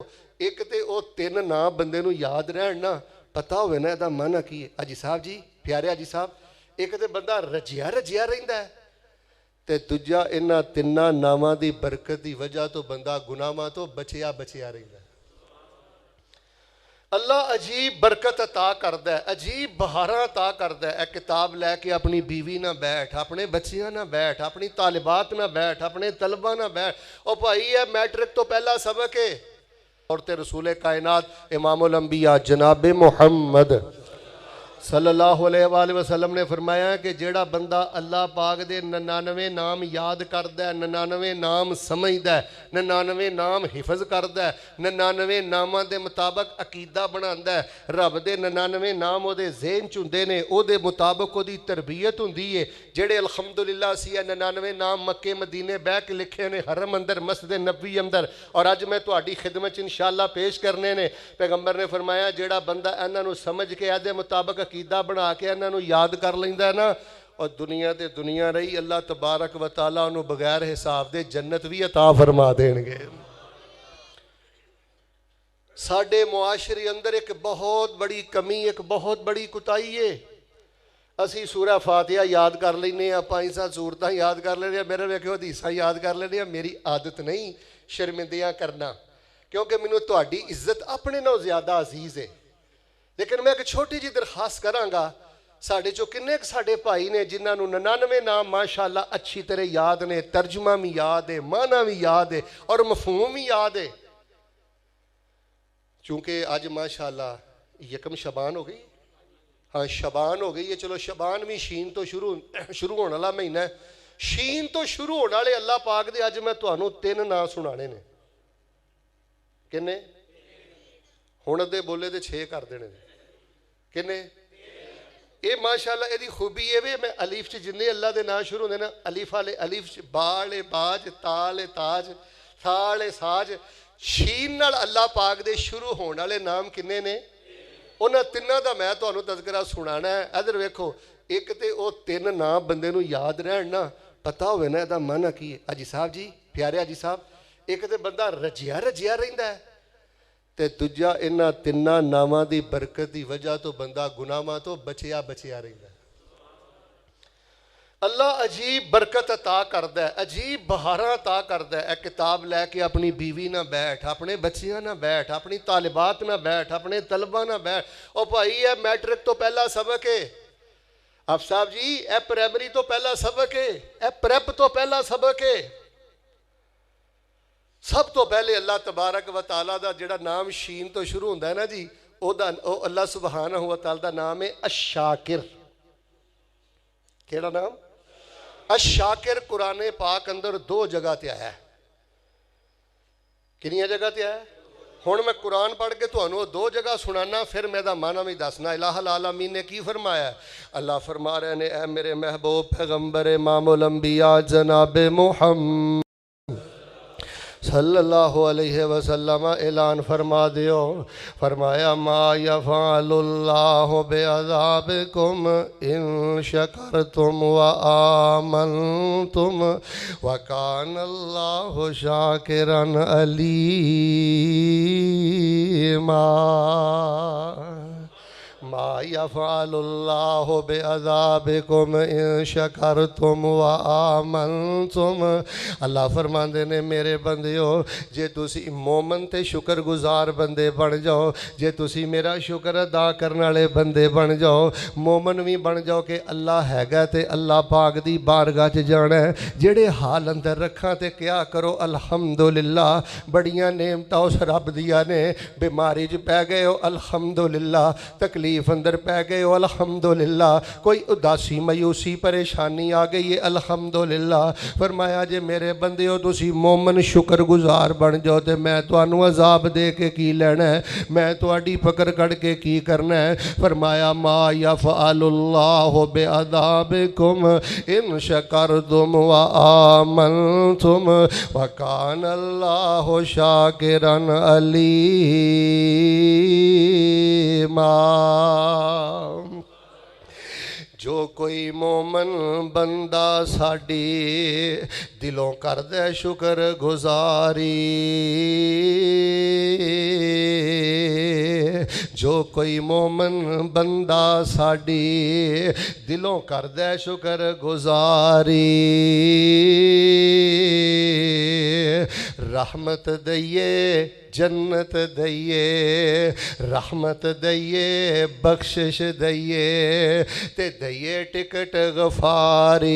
ਇੱਕ ਤੇ ਉਹ ਤਿੰਨ ਨਾਂ ਬੰਦੇ ਨੂੰ ਯਾਦ ਰਹਿਣ ਨਾ, ਪਤਾ ਹੋਵੇ ਨਾ ਇਹਦਾ ਮਾਨਾ ਕੀ ਹੈ। ਹਾਜੀ ਸਾਹਿਬ ਜੀ, ਪਿਆਰੇ ਹਾਜੀ ਸਾਹਿਬ, ਇੱਕ ਤੇ ਬੰਦਾ ਰਜਿਆ ਰਹਿੰਦਾ ਹੈ, ਤੇ ਦੂਜਾ ਇਹਨਾਂ ਤਿੰਨਾਂ ਨਾਵਾਂ ਦੀ ਬਰਕਤ ਦੀ ਵਜ੍ਹਾ ਤੋਂ ਬੰਦਾ ਗੁਨਾਹਾਂ ਤੋਂ ਬਚਿਆ ਰਹਿੰਦਾ। ਅੱਲਾ ਅਜੀਬ ਬਰਕਤ ਅਤਾ ਕਰਦਾ ਹੈ, ਅਜੀਬ ਬਹਾਰਾਂ ਅਤਾ ਕਰਦਾ ਹੈ। ਇਹ ਕਿਤਾਬ ਲੈ ਕੇ ਆਪਣੀ ਬੀਵੀ ਨਾਲ ਬੈਠ, ਆਪਣੇ ਬੱਚਿਆਂ ਨਾਲ ਬੈਠ, ਆਪਣੀ ਤਾਲਿਬਾਤ ਨਾਲ ਬੈਠ, ਆਪਣੇ ਤਲਬਾ ਨਾਲ ਬੈਠ। ਉਹ ਭਾਈ ਇਹ ਮੈਟ੍ਰਿਕ ਤੋਂ ਪਹਿਲਾ ਸਬਕ ਹੈ। اور تے رسول کائنات امام الانبیاء جناب محمد صلی اللہ علیہ وآلہ وسلم نے فرمایا کہ جیڑا بندہ اللہ پاک دے 99 نام یاد کردا ہے، 99 نام سمجھدا ہے، 99 نام حفظ کردا ہے، 99 ناماں دے مطابق عقیدہ بناوندا ہے، رب دے 99 نام او دے ذہن چ ہوندے نے، او دے مطابق او دی تربیت ہوندی ہے۔ جڑے الحمدللہ سی 99 نام مکے مدینے بیٹھ کے لکھے نے حرم اندر، مسجد نبوی اندر، اور اج میں تہاڈی خدمت چ انشاءاللہ پیش کرنے نے۔ پیغمبر نے فرمایا جیڑا بندہ انہاں نو سمجھ کے ادے مطابق عقیدہ بنا کے انہاں نو یاد کر لیندا ہے نا، اور دنیا تے دنیا رہی، اللہ تبارک و تعالیٰ انہوں بغیر حساب دے جنت بھی عطا فرما دین گے۔ ساڈے معاشرے اندر ایک بہت بڑی کمی، ایک بہت بڑی کوتاہی ہے۔ اسی سورہ فاتحہ یاد کر لینے ہیں، 5 سورتاں یاد کر لینے ہیں، میرے ویکھو حدیثاں یاد کر لینے ہیں۔ میری عادت نہیں شرمندیاں کرنا، کیونکہ مینوں تہاڈی عزت اپنے نال زیادہ عزیز ہے۔ لیکن میں ایک چھوٹی جی درخواست کراں گا، ساڈے چوں کنے ساڈے بھائی نے جنہاں نوں 99 نام ماشاءاللہ اچھی طرح یاد نے، ترجمہ بھی یاد ہے، معنی بھی یاد ہے، اور مفہوم بھی یاد ہے۔ چونکہ آج ماشاءاللہ یکم شبان ہو گئی، ہاں شبان ہو گئی ہے، چلو شبان بھی شین تو شروع ہونے والا مہینہ ہے۔ شین تو شروع ہونے والے اللہ پاک دے اج میں تہانوں 3 نام سنانے نے۔ کنے؟ ہن دے بولے تے 6 کر دینے نے۔ کنے؟ اے ماشاءاللہ اے دی خوبی اے وے، میں الف چ جننے اللہ دے نام شروع ہوندے نا، الف والے الف چ، با والے باج، تا والے تاج، سا والے ساج، شین نال اللہ پاک دے شروع ہونے والے نام کنے نے؟ انہاں تیناں دا میں تانوں تذکرہ سنانا ہے۔ ادھر ویکھو، ایک تے او 3 نام بندے نوں یاد رہن نا، پتہ ہوے نا دا معنی کی ہے۔ حاجی صاحب جی، پیارے حاجی صاحب، ایک تے بندہ رجیا رہندا ہے، تے دوجا انہاں تیناں ناماں دی برکت دی وجہ تو بندہ گناہاں تو بچیا رہندا ہے۔ اللہ عجیب برکت عطا کردا ہے، عجیب بہاراں عطا کردا ہے۔ اے کتاب لے کے اپنی بیوی نہ بیٹھ، اپنے بچیاں نہ بیٹھ، اپنی طالبات نہ بیٹھ، اپنے طلبہ نہ بیٹھ۔ او بھائی اے میٹرک تو پہلا سبق ہے، آپ صاحب جی اے پرائمری تو پہلا سبق ہے، اے پریپ تو پہلا سبق ہے۔ سب تو پہلے اللہ تبارک و تعالیٰ دا جڑا نام شین تو شروع ہوندہ ہے نا جی، او اللہ سبحانہ و تعالیٰ دا نام ہے الشاکر۔ کیڑا نام؟ الشاکر۔ قرآن پاک اندر 2 جگہ تے آیا ہے۔ کنیاں جگہ تے آیا ہے؟ ہن میں قرآن پڑھ کے تانوں 2 جگہ سنانا، پھر میں دا معنی بھی دسنا۔ الہ العالمین نے کی فرمایا ہے؟ اللہ فرما رہے نے اے میرے محبوب پیغمبر امام الانبیاء جناب محمد صلی اللہ علیہ وسلم اعلان فرما دیو، فرمایا ما یفعل اللہ بعذابکم ان شکرتم وآمنتم وکان اللہ شاکرا علیما۔ ما یفعل اللہ بعذابکم ان شکرتم وآمنتم۔ اللہ فرماندے نے میرے بندیو، جے تسی مومن تے شکر گزار بندے بن جاؤ، جے تسی میرا شکر ادا کرنے والے بندے بن جاؤ، مومن بھی بن جاؤ کہ اللہ ہے گا تے اللہ پاک دی بارگاہ چ جانا ہے، جڑے حال اندر رکھاں تے کیا کرو الحمدللہ۔ بڑیاں نعمتاں اس رب دیاں نے، بیماری چ پہ گئے ہو الحمدللہ، تکلیف اندر پہ گئے ہو الحمدللہ، کوئی اداسی مایوسی پریشانی آ گئی ہے الحمدللہ۔ فرمایا جے میرے بندے ہو تسی مومن شکر گزار بن جاؤ تے میں تانوں عذاب دے کے کی لینا ہے، میں تہاڈی پکڑ کڑ کے کی کرنا ہے۔ فرمایا ما یفعل اللہ بعذابکم ان شکرتم وآمنتم وکان اللہ شاکرا علیما۔ جو کوئی مومن بندہ ساڈی دلوں کردے شکر گزاری، جو کوئی مومن بندہ ساڈی دلوں کردے شکر گزاری، رحمت دئیے جنت دئیے، رحمت دئیے بخشش دئیے، تے دئیے ٹکٹ غفاری۔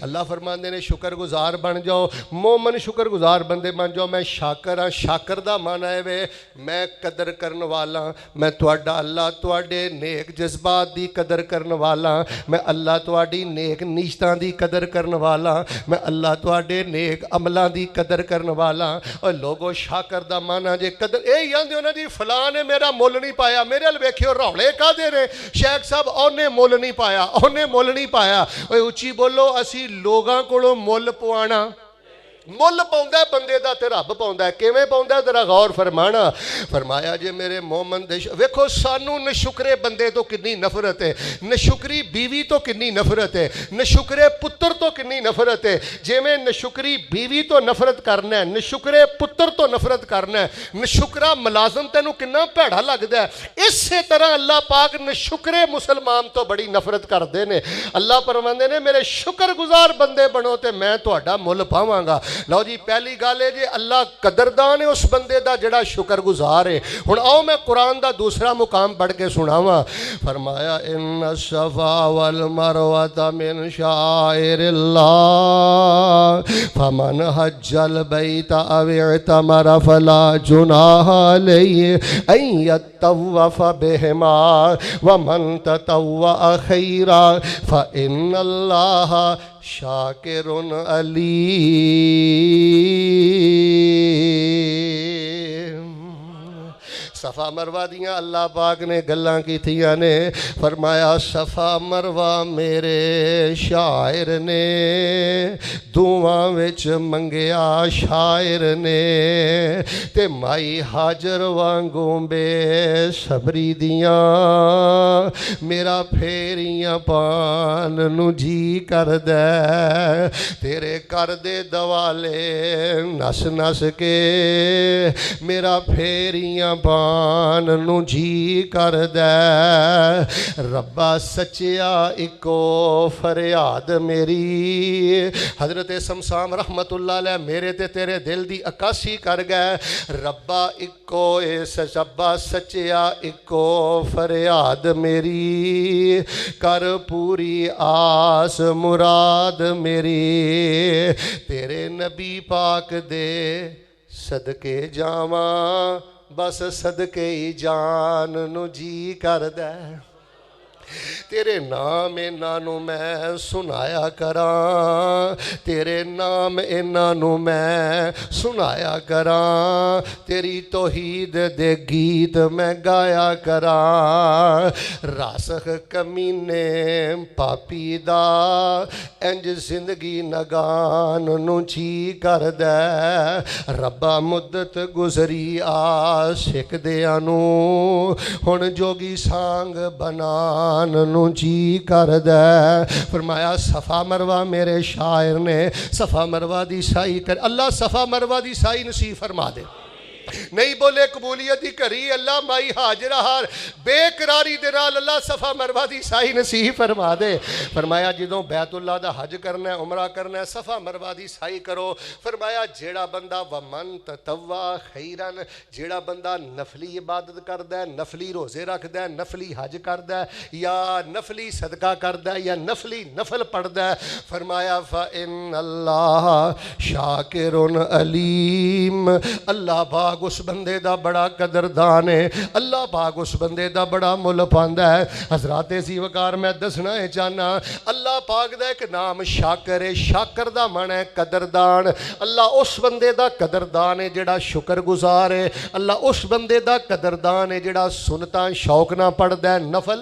اللہ فرماندے نے شکر گزار بن جاؤ، مومن شکر گزار بندے بن جاؤ۔ میں شاکر ہاں، شاکر دا معنی ہے وے میں قدر کرن والا، میں تواڈا اللہ تواڈے نیک جذبات دی قدر کرن والا، میں اللہ تواڈی نیک نیشتاں دی قدر کرن والا، میں اللہ تواڈے نیک عملاں دی قدر کرن والا۔ اور لوگو شاکر دا معنی جے قدر اے یاندے انہاں دی فلاں نے میرا مول نہیں پایا، میرے ال ویکھیو روڑے کا دے رہے شیخ صاحب اونے مول نہیں پایا، اونے مول نہیں پایا۔ اوے اچھی بولو اسی لوگاں کولوں مول پوانا مل پاؤندا ہے بندے دا تے رب پاؤندا ہے۔ کیویں پاؤندا ہے ذرا غور فرمانا۔ فرمایا جے میرے مومن دے ویکھو سانو نشکرے بندے تو کنی نفرت ہے، نشکری بیوی تو کنی نفرت ہے، نشکرے پتر تو کنی نفرت ہے۔ جویں نشکری بیوی تو نفرت کرنا ہے، نشکرے پتر تو نفرت کرنا ہے، نشکرا ملازم تینوں کنا بھیڑا لگدا ہے، اسی طرح اللہ پاک نشکرے مسلمان تو بڑی نفرت کردے نے۔ اللہ فرماندے نے میرے شکر گزار بندے بنو تے میں تہاڈا مل پاواں گا۔ لو جی پہلی گل ہے جی اللہ قدردان ہے اس بندے دا جڑا شکر گزار ہے۔ ہن آؤ میں قرآن دا دوسرا مقام پڑھ کے سناواں۔ فرمایا ان الصفا والمروہ من شعائر اللہ فمن حج البیت او اعتمر فلا جناح علیہ ان یطوف بہما ومن تطوع خیرا فإن اللہ شاکر علیم۔ صفا مروہ دیاں اللہ پاک نے گلاں کی تھیاں نے۔ فرمایا صفا مروہ میرے شاعر نے دعاں وچ منگیا شاعر نے، تے مائی حاجر وانگوں بے صبری دیاں میرا پھیریاں پان نو جی کر دے، تیرے کر دے دوالے نس نس کے میرا پھیریاں پان نو جی کر دے۔ ربا سچیا اکو فریاد میری، حضرت سمسام رحمت اللہ علیہ میرے تے تیرے دل دی عکاسی کر گئے۔ ربا اکو ربا سچیا اکو فریاد میری، کر پوری آس مراد میری، تیرے نبی پاک دے صدقے جاواں بس صدقے ہی جان نو جی کر دے، تیرے نام انہاں میں سنایا کراں، تیرے نام انہاں میں سنایا کراں، تیری توحید دے گیت میں گایا کراں۔ راسخ کمینے پاپی دا انج زندگی نگان نو جی کر دے۔ ربا مدت گزری عاشق دیاں نو ہن جوگی سانگ بنان نو جی کر دے۔ فرمایا صفا مروہ میرے شاعر نے صفا مروہ دی سائی کر، اللہ صفا مروہ دی سائی نصیب فرما دے۔ نہیں بولے قبولیت دی کری اللہ مائی حاجرہ ہار بے قراری دے نال اللہ صفا مروہ دی سائی نصیب فرما دے۔ فرمایا جدوں بیت اللہ دا حج کرنا ہے عمرہ کرنا ہے صفا مروہ دی سائی کرو۔ فرمایا جیڑا بندہ ومن تطوع خیرن، جیڑا بندہ نفلی عبادت کردا ہے، نفلی روزے رکھدا ہے، نفلی حج کردا ہے یا نفلی صدقہ کردا ہے یا نفلی نفل پڑھدا ہے، فرمایا فإن اللہ شاکر علیم، اللہ پاک اس بندے دا بڑا قدردان ہے، اللہ پاک اس بندے دا بڑا مل پاندا ہے۔ حضرات سی وقار میں دسنا ہے چاہنا اللہ پاک دا ایک نام شاکر ہے، شاکر دا معنی ہے قدردان۔ اللہ اس بندے دا قدردان ہے جڑا شکر گزار ہے، اللہ اس بندے دا قدردان ہے جڑا سنتاں شوق نہ پڑھدا ہے، نفل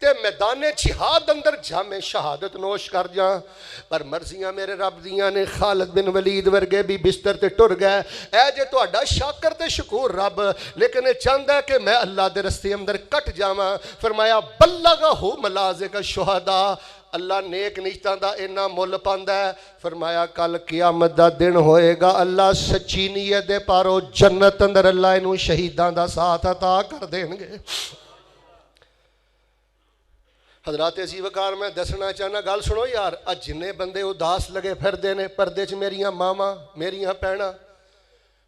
تے میدان جہاد اندر جامے شہادت نوش کر جاں، پر مرضیاں میرے رب دیاں نے۔ خالد بن ولید ورگے بھی بستر تے ٹر گئے۔ اے جے تہاڈا شاکر تے شکور رب، لیکن یہ چاہندا ہے کہ میں اللہ دے رستے اندر کٹ جاواں۔ فرمایا بلغہ ملازق الشہداء، اللہ نیک نیتاں دا اینا مول پاندا ہے۔ فرمایا کل قیامت دا دن ہوئے گا، اللہ سچی نیت دے پارو جنت اندر اللہ انہوں شہیداں دا ساتھ عطا کر دیں گے۔ حضرات عزیز وقار میں دسنا چاہنا، گل سنو یار، اج جنے بندے اداس لگے پھر دینے پردے چ میریاں ماما میریاں پینا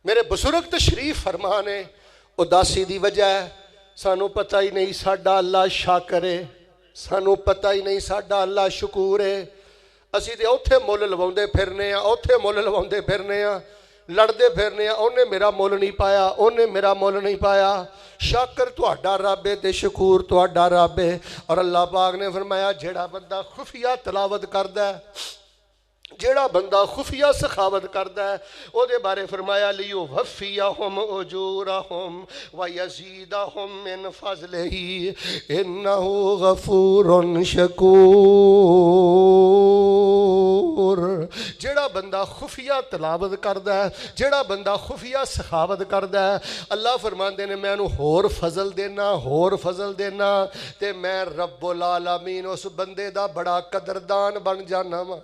میرے بزرگ تشریف فرمانے، اداسی دی وجہ ہے سانو پتہ ہی نہیں ساڈا اللہ شاکر ہے، سانو پتہ ہی نہیں ساڈا اللہ شکور ہے۔ اسی تے اوتھے مول لواؤندے پھرنے ہاں، اوتھے مول لواؤندے پھرنے ہاں، لڑدے پھرنے ہاں، اونے میرا مول نہیں پایا، اونے میرا مول نہیں پایا۔ شاکر تہاڈا رب ہے تے شکور تہاڈا رب ہے۔ اور اللہ پاک نے فرمایا جیڑا بندہ خفیہ تلاوت کردا ہے، جیڑا بندہ خفیہ سخاوت کردا ہے، او دے بارے فرمایا لیوفیہم اجورہم ویزیدہم من فضلہ انہ غفور شکور۔ جیڑا بندہ خفیہ تلاوت کردا ہے، جیڑا بندہ خفیہ سخاوت کردا ہے، اللہ فرماندے نے میں انہوں ہور فضل دینا، ہور فضل دینا، تے میں رب العالمین اس بندے دا بڑا قدردان بن جانا وا۔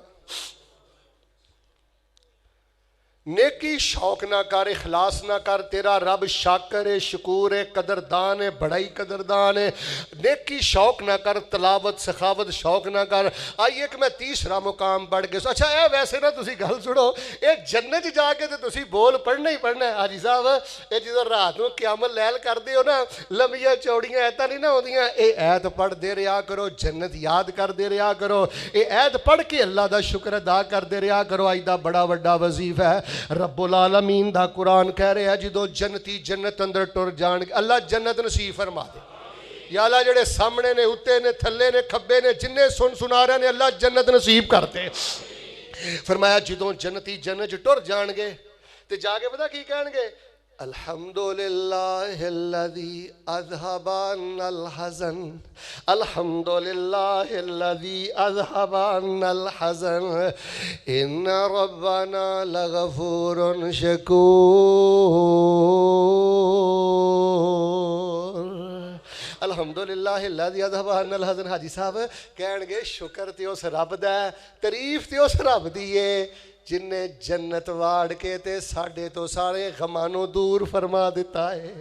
نیکی شوق نہ کر، اخلاص نہ کر، تیرا رب شاکر ہے، شکور ہے، قدردان ہے، بڑا ہی قدردان ہے۔ نیکی شوق نہ کر، تلاوت سخاوت شوق نہ کر۔ آئیے کہ میں تیسرا مقام پڑھ کے اچھا اے ویسے نہ تسی گل سنو، اے جنت جا کے تے تسی بول پڑھنا ہی پڑھنا ہے۔ حاجی صاحب اے جدو رات نو قیام اللیل کر دیو نا، لمبیاں چوڑیاں ایتاں نہیں نہ ہوندیاں، اے ایت پڑھ دے رہا کرو، جنت یاد کر دے رہا کرو، اے ایت پڑھ کے اللہ دا شکر ادا کر دے رہا کرو۔ آج دا بڑا وڈا وظیفہ ہے۔ رب العالمین دا قرآن کہہ رہے ہیں جدو جنتی جنت اندر ٹر جان گے، اللہ جنت نصیب فرما دے۔ یا اللہ جڑے سامنے نے، اتے نے، تھلے نے، کھبے نے، جنہیں سنا رہے نے، اللہ جنت نصیب کرتے۔ فرمایا جدو جنتی جنت ٹر جان گے تے جا کے پتہ کی کہن گے، الحمدللہ الذی اذھب عنا الحزن، الحمدللہ الذی اذھب عنا الحزن ان ربنا لغفور شکور۔ الحمدللہ الذی اذھب عنا الحزن، حاجی صاحب کہن گے شکر تے اس رب دا، تعریف تے اس رب دی ہے جن نے جنت واڑ کے تے ساڑھے تو سارے غمانوں دور فرما دیتا ہے۔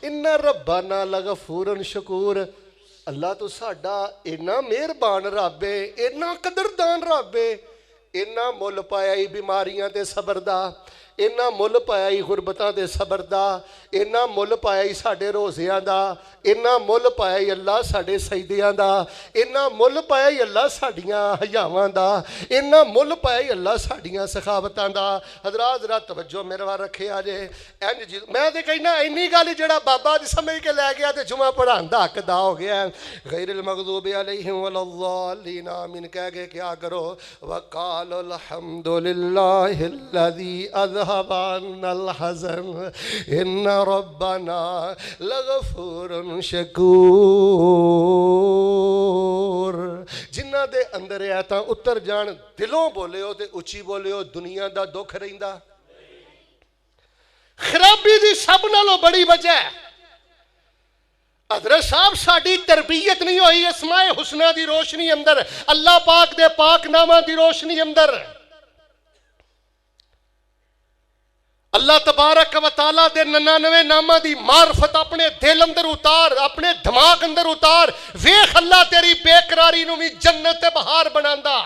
ان ربنا لغفور شکور، اللہ تو ساڑھا اینا مہربان رب ہے، اینا قدردان رب ہے، اینا مول پایا ہی بیماریاں تے صبر دا، اینا مول پایا ہی غربتاں تے صبر دا، اینا مول پایا ہی ساڑھے روزیاں دا، اینا مول پایا ہی اللہ ساڑھے سجدیاں دا، اینا مول پایا ہی اللہ ساڑھیاں حیاواں دا، اینا مول پایا ہی اللہ ساڑھیاں سخاوتاں دا۔ حضرات ذرا توجہ میرے وہاں رکھے آجے، میں دے کہنا اینی گالی جڑا بابا دی سمجھ کے لے گیا تے جمعہ پڑھان دا حق دا ہو گیا ہے۔ غیر المغضوب علیہم ولا الضالین آمین کہہ گئے کیا کرو، وقال الحمدللہ الذی اذھب عنا الحزن ان ربنا لغفور شکور۔ جنہ دے اندر ایتاں اتر جان، دلوں بولے ہو تے اچھی بولے ہو، دنیا دا دکھ رہندا۔ خرابی دی سب نالوں بڑی وجہ ہے حضرت صاحب ساڑی تربیت نہیں ہوئی اسماء حسنہ دی روشنی اندر، اللہ پاک دے پاک نامہ دی روشنی اندر۔ اللہ تبارک و تعالیٰ دے 99 نامہ دی معرفت اپنے دل اندر اتار، اپنے دماغ اندر اتار، ویخ اللہ تیری بے قراری نو بھی جنت بہار بناندا۔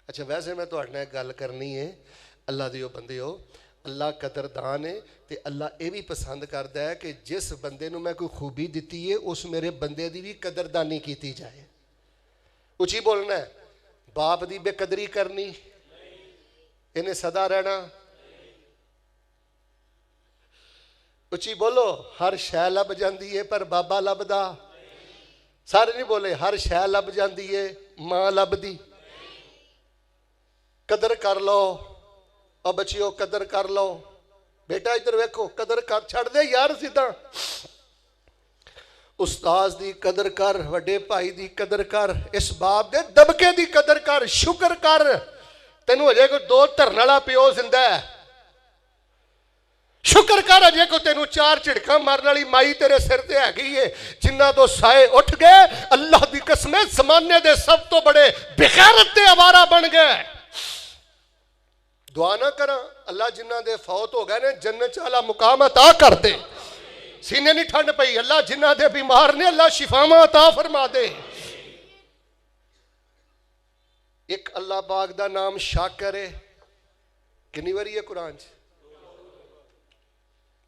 اچھا ویسے میں تو اٹھنا ایک گل کرنی ہے، اللہ دیو بندے ہو، اللہ قدردان ہے تے اللہ اے بھی پسند کردا ہے کہ جس بندے نو میں کوئی خوبی دیتی ہے اس میرے بندے دی بھی قدردانی کیتی جائے۔ اچھی بولنا ہے، باپ دی بے قدری کرنی، انہیں صدا رہنا، اچھی بولو، ہر شے لب جاندی ہے پر بابا لب دا، سارے نہیں بولے، ہر شے لب جاندی ہے ماں لب دی۔ قدر کر لو، اور بچیو قدر کر لو، بیٹا ادھر ویکھو قدر کر چھڑ دے یار سیدھا۔ استاذ دی قدر کر، وڈے بھائی دی قدر کر، اس باپ دے دبکے دی قدر کر، شکر کر تینوں اجے کوئی 2 دھرن والا پیو زندہ ہے، شکر کر اجے کو تینوں 4 جھڑکاں مارن والی مائی تیرے سر تے ہے گئی ہے، جنہ تو سائے اٹھ گئے اللہ دی قسم زمانے دے سب تو بڑے بغیرت تے آوارہ بن گئے۔ دعا نہ کرا اللہ جنہ دے فوت ہو گئے نے جنت والا مقام عطا کر دے، سینے نہیں ٹھنڈ پئی، اللہ جنہ دے بیمار نے اللہ شفاواں عطا فرما دے۔ ایک اللہ پاک دا نام شاکر ہے، کنی واری ہے قرآن چ؟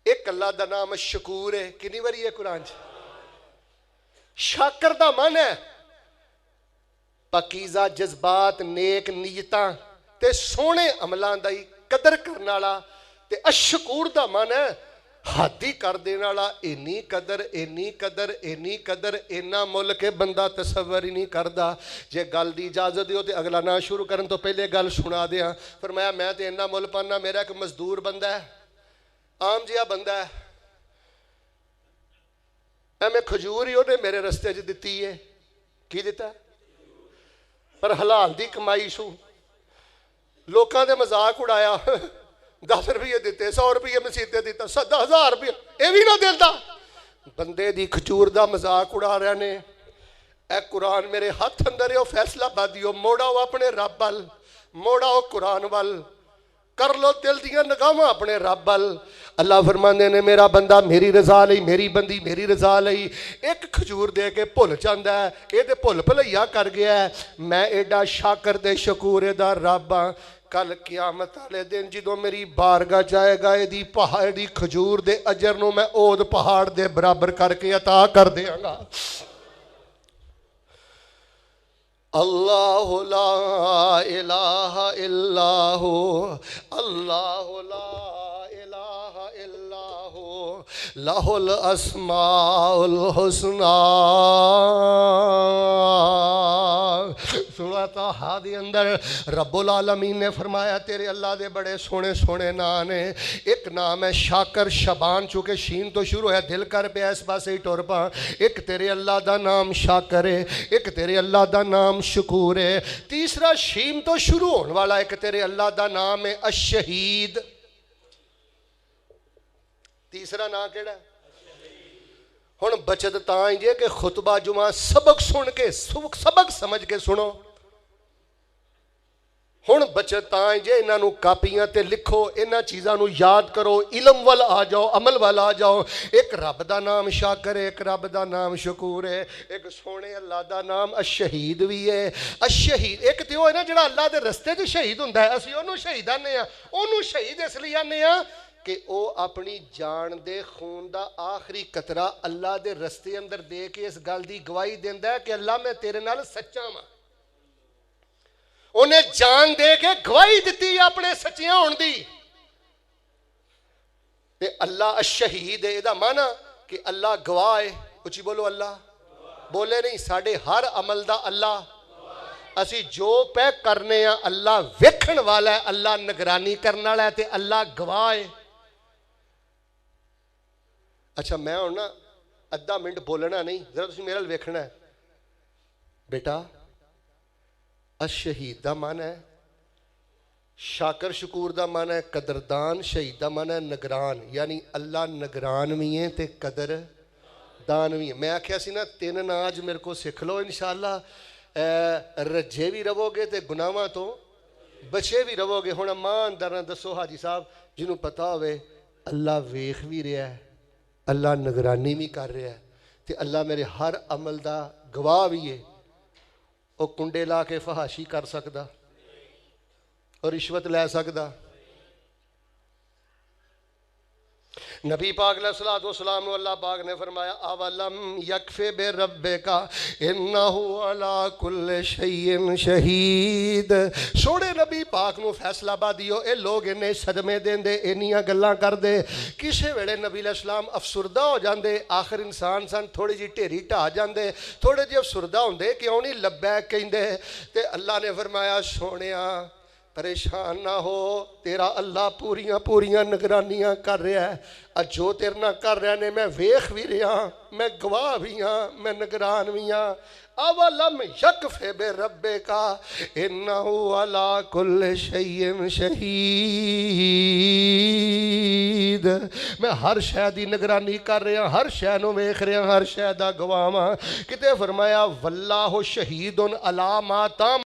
ایک اللہ دا نام شکور ہے، کنی واری ہے قرآن چ؟ شاکر دا من ہے پاکیزہ جذبات، نیک نیتاں تے سونے عملاں دا قدر کرنے والا، تے اشکور دا من ہے حد ہی کر دینے والا، اینی قدر اینی قدر اینی قدر اینا مل کے بندہ تصور ہی نہیں کردا۔ جے گل دی اجازت دیو تے اگلا نہ شروع کرن تو پہلے گل سنا دیاں۔ فرمایا میں تے اینا مل پانا، میرا ایک مزدور بندہ ہے، عام جہا بندہ ہے، میں کھجور ہی انہیں میرے رستے چ دتی ہے، کی دیتا ہے؟ پر حلال دی کمائی سو، لوکاں دے مذاق اڑایا، 10 روپیے دیتے، 100 روپیے مسیتے دیتا، 10,000 روپیے یہ بھی نہ دیتا، بندے دی کھجور دا مذاق اڑا رہے نے۔ اے قرآن میرے ہاتھ اندر ہے، فیصلہ بادیو موڑاؤ اپنے رب وال، موڑاؤ قرآن وال، کر لو دل دیاں نگاہاں اپنے رب وال۔ اللہ فرماندے نے میرا بندہ میری رضا لئی، میری بندی میری رضا لئی ایک کھجور دے کے بھل جاندا ہے، اے تے بھل بھلیا کر گیا ہے، میں ایڈا شاکر دے شکور دا رب ہاں۔ کل قیامت والے دن جدوں میری بارگاہ جائے گا، اے دی پہاڑ دی کھجور دے اجر نو میں اود پہاڑ دے برابر کر کے عطا کر دیاں گا۔ اللہ لا الہ الا ہو، اللہ لا الہ الا ہو، لہ الاسماء الحسنی۔ سورۃ طٰہٰ دے اندر رب العالمین نے فرمایا تیرے اللہ دے بڑے سونے سونے نام نے، ایک نام ہے شاکر، شبان چونکہ شین تو شروع ہے، دل کر پہ اس پاسے ہی ٹر پا، ایک تیرے اللہ دا نام شاکر ہے، ایک تیرے اللہ دا نام شکور ہے، تیسرا شین تو شروع ہونے والا ایک تیرے اللہ دا نام ہے الشہید۔ تیسرا نام کیڑا ہے؟ ہن بچت تاں ہی جے کہ خطبہ جمعہ سبق سن کے سبق سمجھ کے سنو، ہن بچت تاں ہی جے انہاں نو کاپیاں تے لکھو، انہاں چیزاں نو یاد کرو، علم وال آ جاؤ، عمل وال آ جاؤ۔ ایک رب دا نام شاکر ہے، ایک رب دا نام شکور ہے، ایک سونے اللہ دا نام الشہید بھی ہے۔ الشہید ایک تے وہ ہے نا جڑا اللہ دے رستے تے شہید ہوندا ہے، اسی اونوں شہید آنے ہاں، اونوں شہید اس لیے آنے ہاں کہ او اپنی جان دے خون دا آخری قطرہ اللہ دے رستے اندر دے کے اس گل دی گواہی دیندا ہے کہ اللہ میں تیرے نال سچا ہاں۔ انہیں جان دے کے گواہی دیتی اپنے سچیاں ہون دی، تے اللہ الشہید ہے، دا مانا کہ اللہ گواہ ہے۔ اچھی بولو اللہ، بولے نہیں ساڑھے ہر عمل دا اللہ، اسی جو پہ کرنے ہیں اللہ ویکھن والا ہے، اللہ نگرانی کرنا والا ہے، تے اللہ گواہ ہے۔ اچھا میں ہوں نا ادھا منٹ بولنا نہیں، ذرا تسی میرے ویکھنا ہے بیٹا۔ الشہید دا معنی ہے شاکر، شکور دا معنی ہے قدردان، شہید دا معنی ہے نگران، یعنی اللہ نگران بھی ہے تے قدر دان بھی ہے۔ میں آکھیا سی نا 3 ناج میرے کو سکھ لو انشاءاللہ، رجے بھی رہو گے تے گناہاں تو بچے بھی رہو گے۔ ہن ایماندار دسو حاجی صاحب جنہوں پتا ہوئے اللہ ویکھ بھی رہا ہے، اللہ نگرانی بھی کر رہا ہے، تے اللہ میرے ہر عمل دا گواہ بھی ہے، وہ کنڈے لا کے فحاشی کر سکدا اور رشوت لے سکدا؟ نبی پاک علیہ الصلوۃ والسلام نے اللہ پاک نے فرمایا اولم یکفی بربک انہ علی کل شیء شہید۔ سونے نبی پاک نو فیصلہ بادیو اے لوگ انہیں صدمے دیندے، انیاں گلاں کر دے، کسے ویلے نبی علیہ السلام افسردہ ہو جاندے، آخر انسان سن تھوڑی جی ٹھیری ٹھا جاندے، تھوڑے جی افسردہ ہوندے کیوں نہیں لبیک کہندے، تے اللہ نے فرمایا سونیاں پریشان نہ ہو، تیرا اللہ پوریاں پوریاں نگرانیاں کر رہا ہے۔ جو تیرے نہ کر رہا نے میں ویخ بھی رہا، میں گواہ بھی ہاں، میں نگران بھی ہاں۔ اولم یکفی بربک انہ علی کل شیء شہید، میں ہر شے دی نگرانی کر رہا، ہر شے نو ویکھ رہا، ہر شے دا گواہ ہاں۔ کتے فرمایا واللہ شہید علی ما تعملون،